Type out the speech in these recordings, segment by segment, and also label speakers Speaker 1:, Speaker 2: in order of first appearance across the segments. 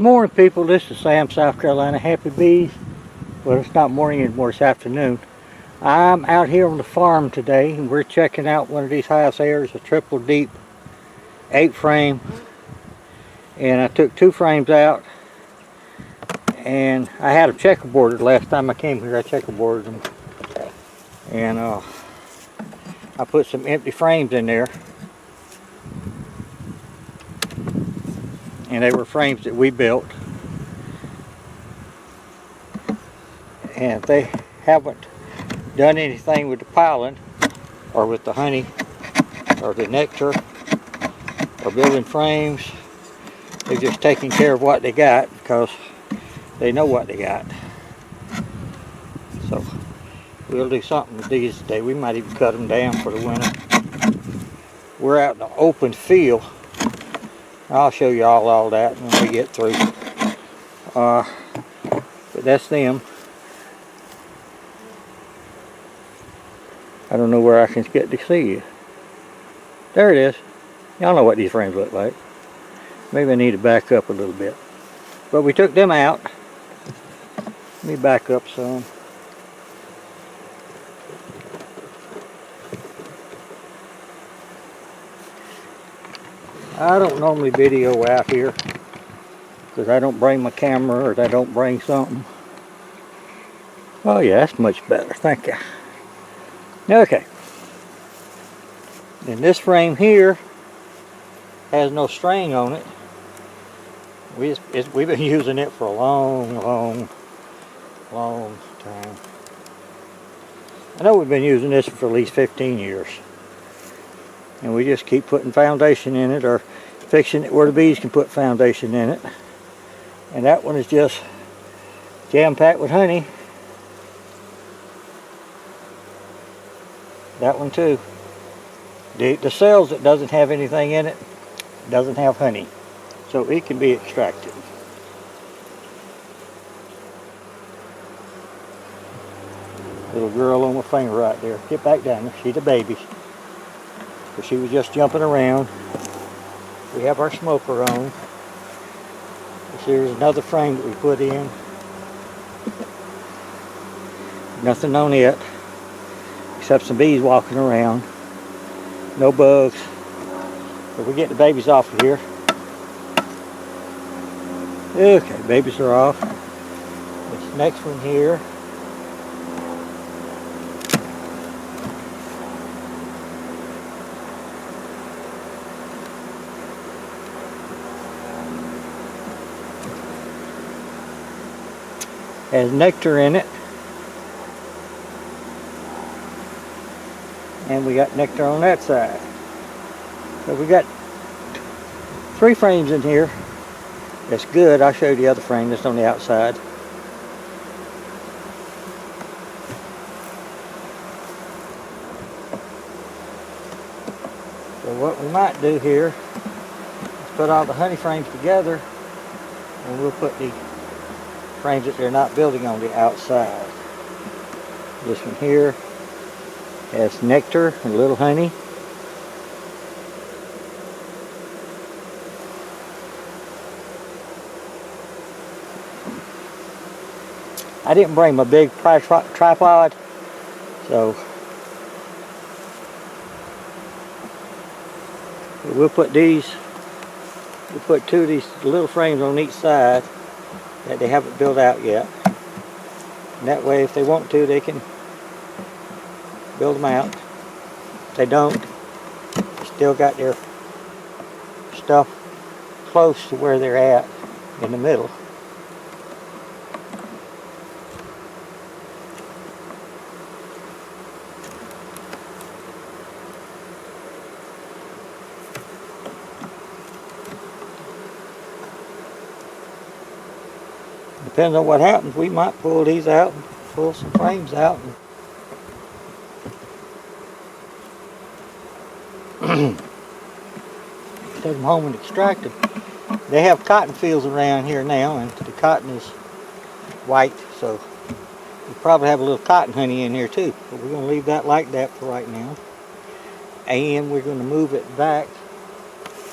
Speaker 1: Morning, people. This is Sam, South Carolina. Happy bees. Well, it's not morning anymore, it's afternoon. I'm out here on the farm today and we're checking out one of these hives here. It's a triple deep 8 frame, and I took 2 frames out, and I had them checkerboarded last time I came here. I checkerboarded them, and I put some empty frames in there, and they were frames that we built. And if they haven't done anything with the pollen or with the honey or the nectar or building frames, they're just taking care of what they got because they know what they got. So we'll do something with these today. We might even cut them down for the winter. We're out in the open field. I'll show you all that when we get through. But that's them. I don't know where I can get to see you. There it is. Y'all know what these frames look like. Maybe I need to back up a little bit. But we took them out. Let me back up some. I don't normally video out here because I don't bring my camera, or I don't bring something. Oh yeah, that's much better. Thank you. Okay. And this frame here has no string on it. We've been using it for a long time. I know we've been using this for at least 15 years. And we just keep putting foundation in it, or fixing it where the bees can put foundation in it. And that one is just jam-packed with honey. That one too. The cells that doesn't have anything in it doesn't have honey, so it can be extracted. Little girl on my finger right there. Get back down there. She's the baby. But she was just jumping around. We have our smoker on. Here's another frame that we put in. Nothing on it except some bees walking around. No bugs. But we get the babies off of here. Okay, babies are off. This next one here. Has nectar in it. And we got nectar on that side. So we got 3 frames in here. That's good. I'll show you the other frame that's on the outside. So what we might do here is put all the honey frames together, and we'll put the frames that they're not building on the outside. This one here has nectar and a little honey. I didn't bring my big tripod, so we'll put 2 of these little frames on each side that they haven't built out yet. And that way, if they want to, they can build them out. If they don't, they still got their stuff close to where they're at in the middle. Depends on what happens. We might pull these out and pull some frames out and take them home and extract them. They have cotton fields around here now, and the cotton is white, so we probably have a little cotton honey in here too. But we're going to leave that like that for right now. And we're going to move it back.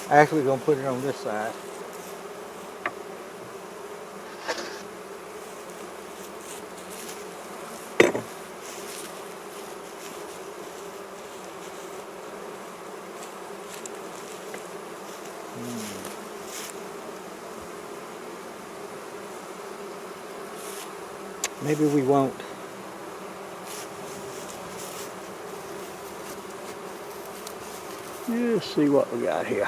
Speaker 1: Actually, we're going to put it on this side. Maybe we won't. Let's see what we got here.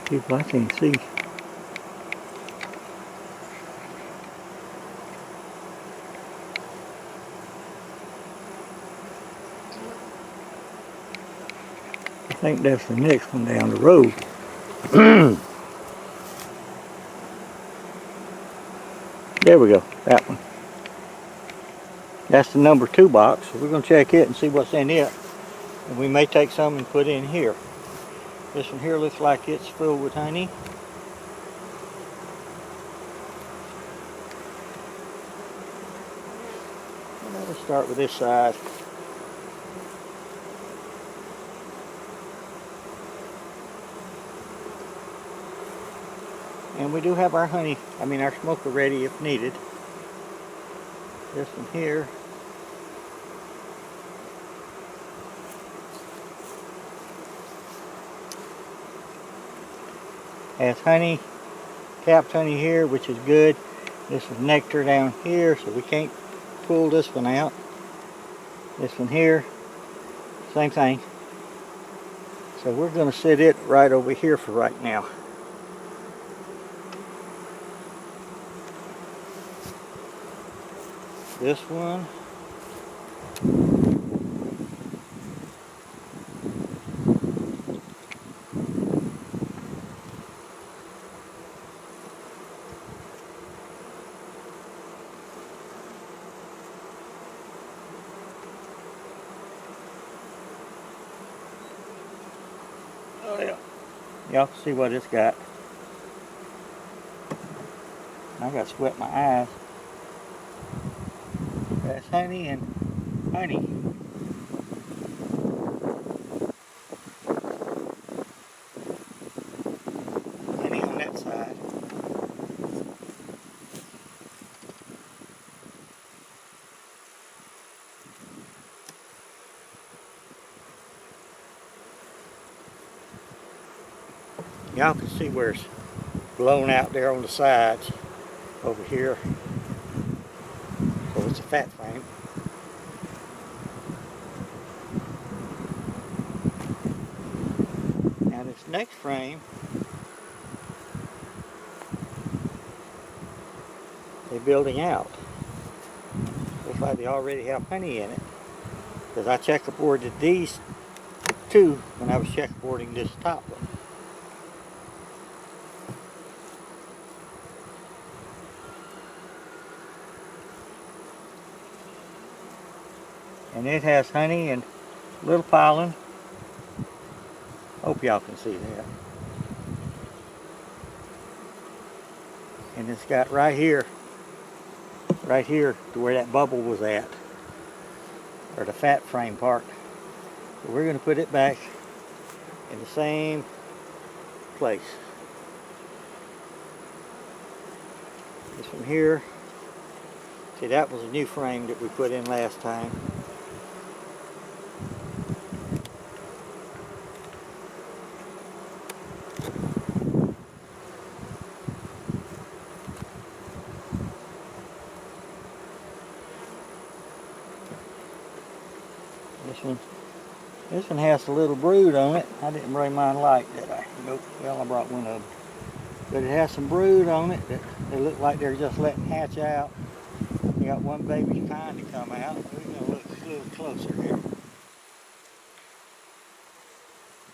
Speaker 1: People, I can't see. I think that's the next one down the road. There we go, that one. That's the number 2 box. So we're going to check it and see what's in it. And we may take some and put in here. This one here looks like it's filled with honey. And let's start with this side. And we do have our honey, our smoker ready if needed. This one here. Has honey, capped honey here, which is good. This is nectar down here, so we can't pull this one out. This one here, same thing. So we're going to set it right over here for right now. This one. Oh yeah. Y'all can see what it's got. I got to sweat my eyes. That's honey and honey. Honey on that side. Y'all can see where it's blown out there on the sides over here. So it's a fat frame. Now this next frame, they're building out. Looks like they already have honey in it. Because I checkerboarded these two when I was checkerboarding this top one. And it has honey and little pollen. Hope y'all can see that. And it's got right here to where that bubble was at, or the fat frame part. So we're going to put it back in the same place. This one here, see, that was a new frame that we put in last time. This one has a little brood on it. I didn't bring mine light, did I? Nope. Well, I brought one of them. But it has some brood on it that they look like they're just letting hatch out. We got one baby trying to come out. We're going to look a little closer here.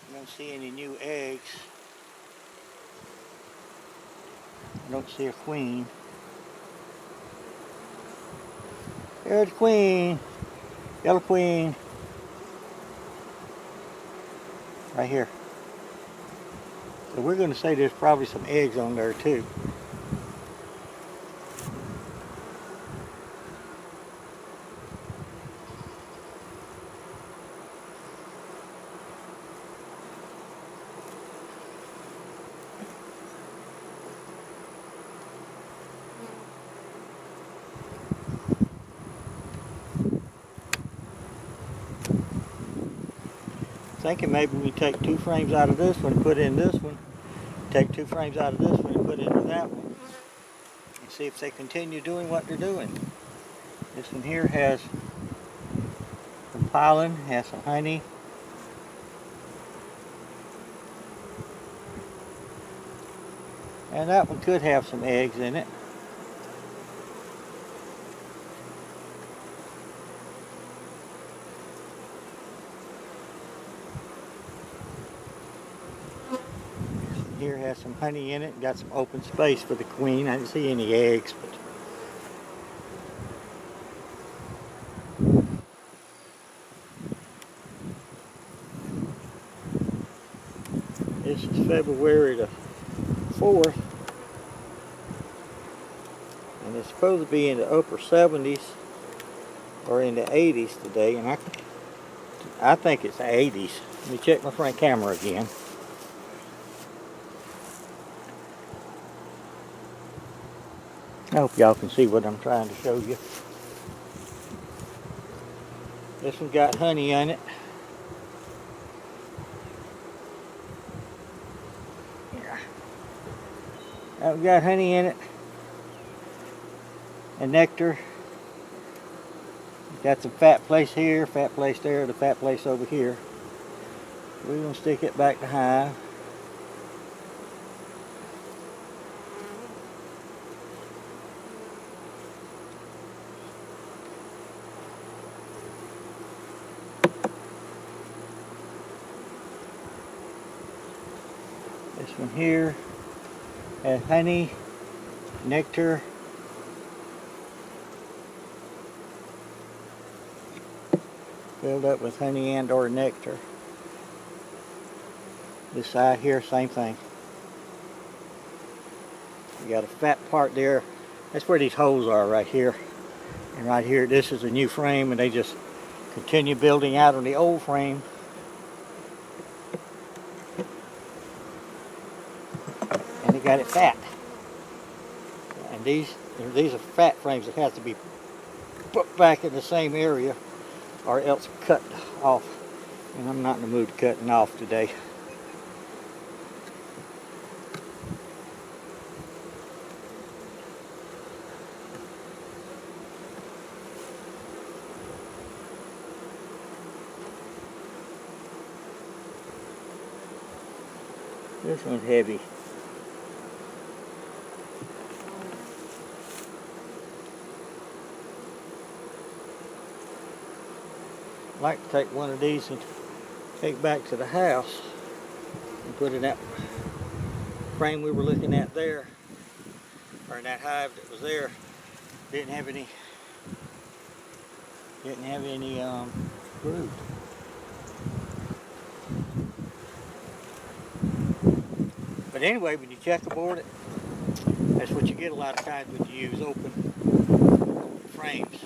Speaker 1: I don't see any new eggs. I don't see a queen. There's the queen. Yellow queen. Right here. So we're going to say there's probably some eggs on there too. thinking maybe we take 2 frames out of this one and put in this one. Take 2 frames out of this one and put into that one. And see if they continue doing what they're doing. This one here has some pollen, has some honey. And that one could have some eggs in it. Here has some honey in it, got some open space for the queen. I didn't see any eggs, but this is February the 4th, and it's supposed to be in the upper 70s or in the 80s today, and I think it's the 80s. Let me check my front camera again. I hope y'all can see what I'm trying to show you. This one got honey on it. Yeah. That one got honey in it. And nectar. Got some fat place here, fat place there, the fat place over here. We're going to stick it back to hive. This one here has honey, nectar, filled up with honey and or nectar. This side here, same thing. You got a fat part there. That's where these holes are, right here. And right here, this is a new frame, and they just continue building out on the old frame. And they got it fat. And these are fat frames that have to be put back in the same area or else cut off. And I'm not in the mood of cutting off today. This one's heavy. I'd like to take one of these and take back to the house and put in that frame we were looking at there, or in that hive that was there. Didn't have any brood. But anyway, when you checkerboard it, that's what you get a lot of times when you use open frames.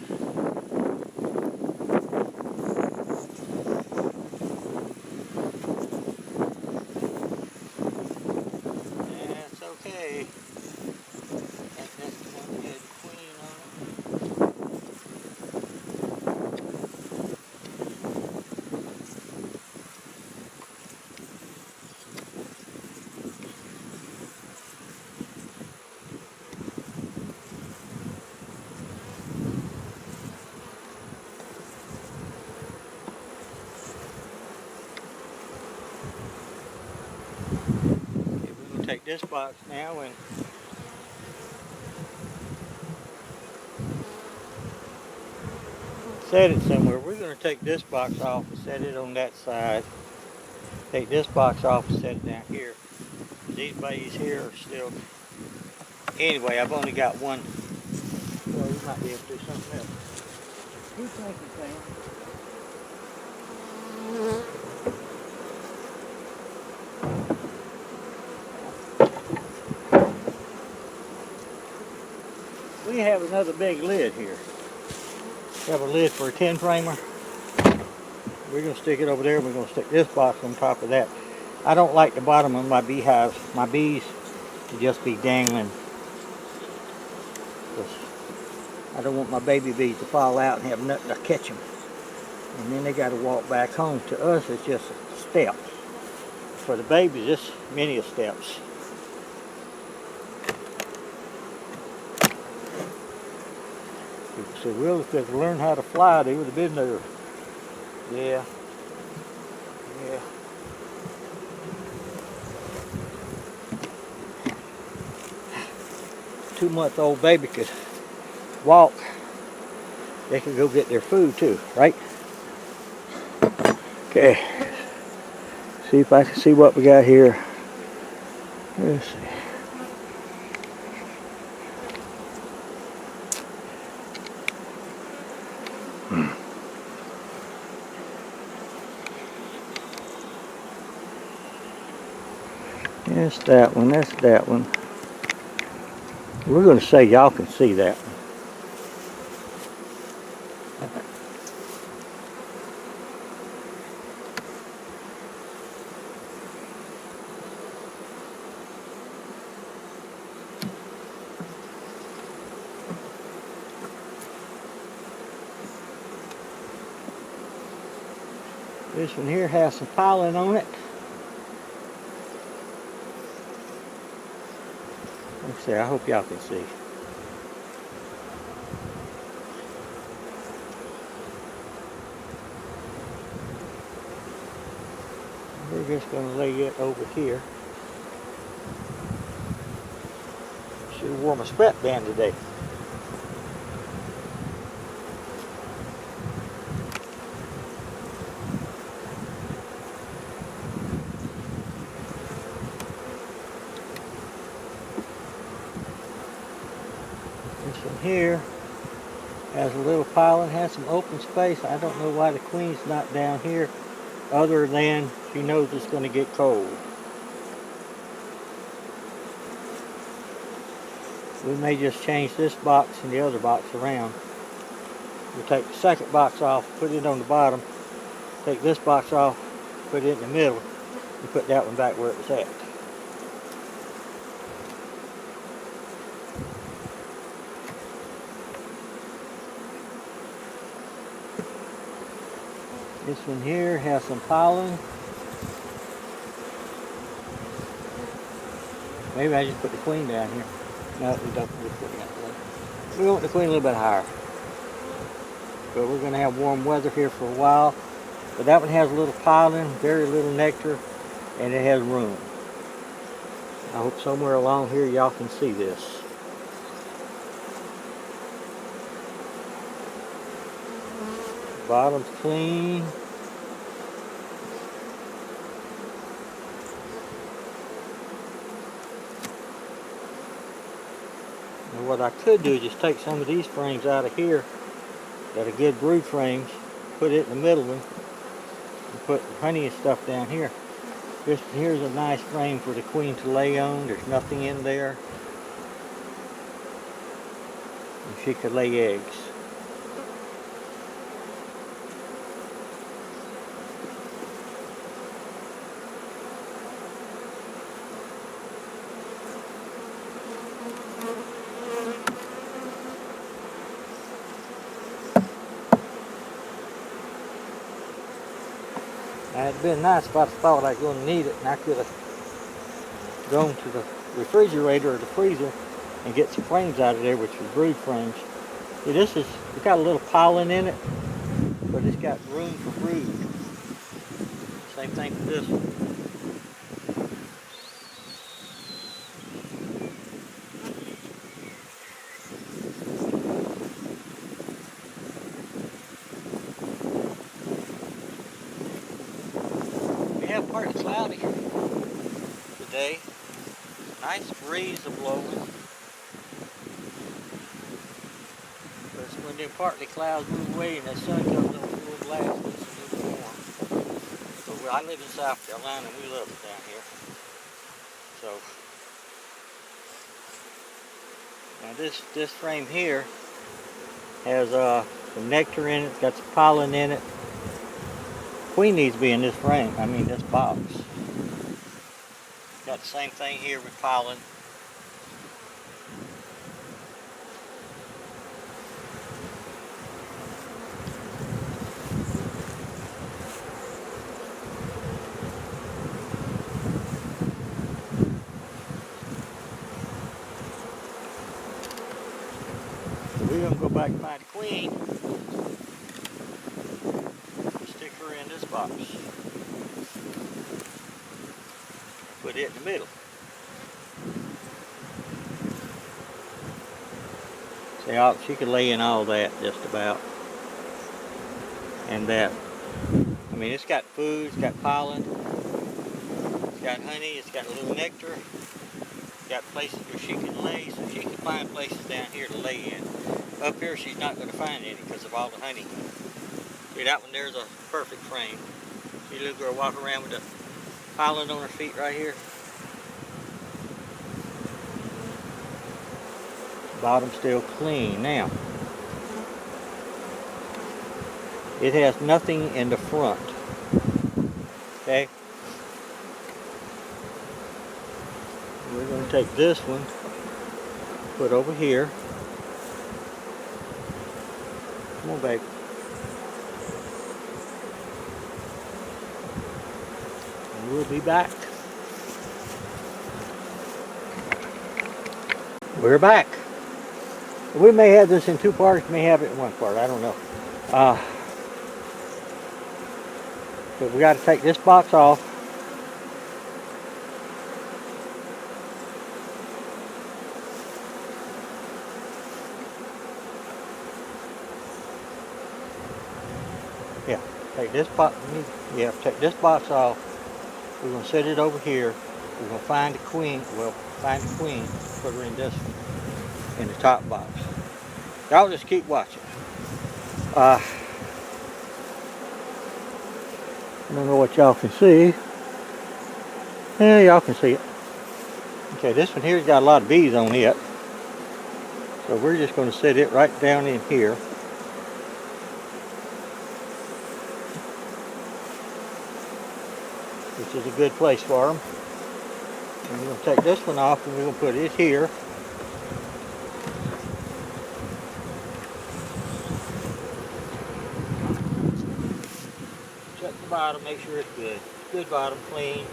Speaker 1: That's okay. I think that's the one that had the queen on it. Take this box now and set it somewhere. We're going to take this box off and set it on that side. Take this box off and set it down here. These bays here are still... Anyway, I've only got one. Well, we might be able to do something else. Keep thinking, Sam. We have another big lid here. We have a lid for a 10 framer. We're going to stick it over there. We're going to stick this box on top of that. I don't like the bottom of my beehives, my bees, to just be dangling. I don't want my baby bees to fall out and have nothing to catch them. And then they got to walk back home. To us, it's just a step. For the babies, it's many steps. People say, well, if they learn how to fly, they would have been there. Yeah. Yeah. 2-month-old baby could walk. They could go get their food too, right? Okay. See if I can see what we got here. Let's see. That's that one, that's that one. We're going to say y'all can see that one. This one here has some pollen on it. Let's see, I hope y'all can see. We're just going to lay it over here. Should have worn my sweatband today. This one here has a little pollen, has some open space. I don't know why the queen's not down here, other than she knows it's going to get cold. We may just change this box and the other box around. We'll take the second box off, put it on the bottom, take this box off, put it in the middle, and put that one back where it was at. This one here has some pollen. Maybe I just put the queen down here. No, we don't put the queen that way. We want the queen a little bit higher. But we're going to have warm weather here for a while. But that one has a little pollen, very little nectar, and it has room. I hope somewhere along here y'all can see this. Bottom's clean. And what I could do is just take some of these frames out of here that are good brood frames, put it in the middle one, and put honey and stuff down here. This here's a nice frame for the queen to lay on. There's nothing in there. And she could lay eggs. It'd been nice if I thought I was going to need it, and I could have gone to the refrigerator or the freezer and get some frames out of there, which are brood frames. See, this is, it's got a little pollen in it, but it's got room for brood. Same thing for this one. We have partly cloudy today. Nice breeze is blowing. But when the partly clouds move away and the sun comes on full blast, it's a little warm. But I live in South Carolina and we love it down here. So now this frame here has some nectar in it, got some pollen in it. Queen needs to be in this frame, this box. Got the same thing here with pollen. We're going to go back and find a queen. Stick her in this box. Put it in the middle. See, she could lay in all that just about. And that, I mean, it's got food, it's got pollen, it's got honey, it's got a little nectar. It's got places where she can lay, so she can find places down here to lay in. Up here, she's not going to find any because of all the honey. See, that one there's a perfect frame. See, little girl walk around with the pollen on her feet right here. Bottom's still clean. Now, it has nothing in the front. Okay? We're going to take this one, put over here. Come on, babe. And we'll be back. We're back. We may have this in two parts, may have it in one part, I don't know. But we got to take this box off. Yeah, take this box. Yeah, take this box off. We're gonna set it over here. We're gonna find the queen. Well, find the queen. Put her in this one, in the top box. Y'all just keep watching. I don't know what y'all can see. Yeah, y'all can see it. Okay, this one here's got a lot of bees on it. So we're just going to set it right down in here. Which is a good place for them. And we're going to take this one off and we're going to put it here. Check the bottom, make sure it's good. Good bottom, clean.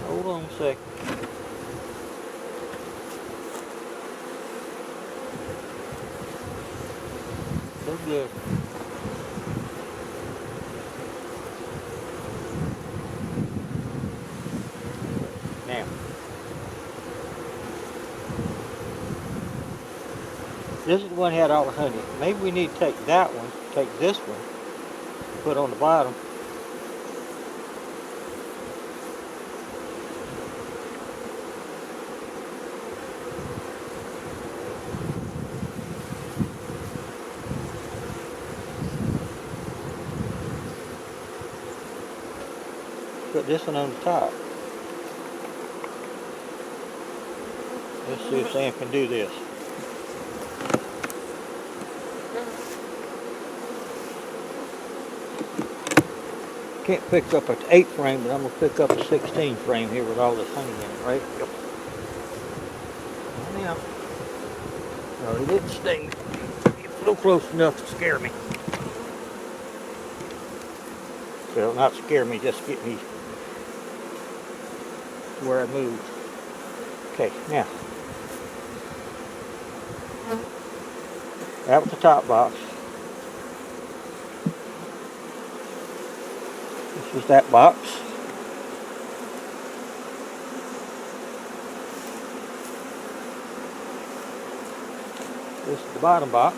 Speaker 1: Hold on a sec. They're good. Now, this is the one that had all the honey. Maybe we need to take that one, take this one, put on the bottom. Put this one on the top. Let's see if Sam can do this. Can't pick up an 8 frame, but I'm going to pick up a 16 frame here with all this honey in it, right? Yep. Now, no, he didn't sting me. He flew close enough to scare me. Well, not scare me, just get me to where I moved. Okay, now. That was the top box. This was that box. This is the bottom box.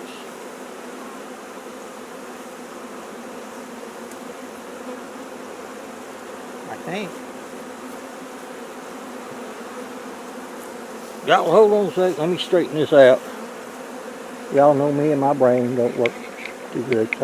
Speaker 1: I think. Y'all hold on a sec, let me straighten this out. Y'all know me and my brain don't work too good.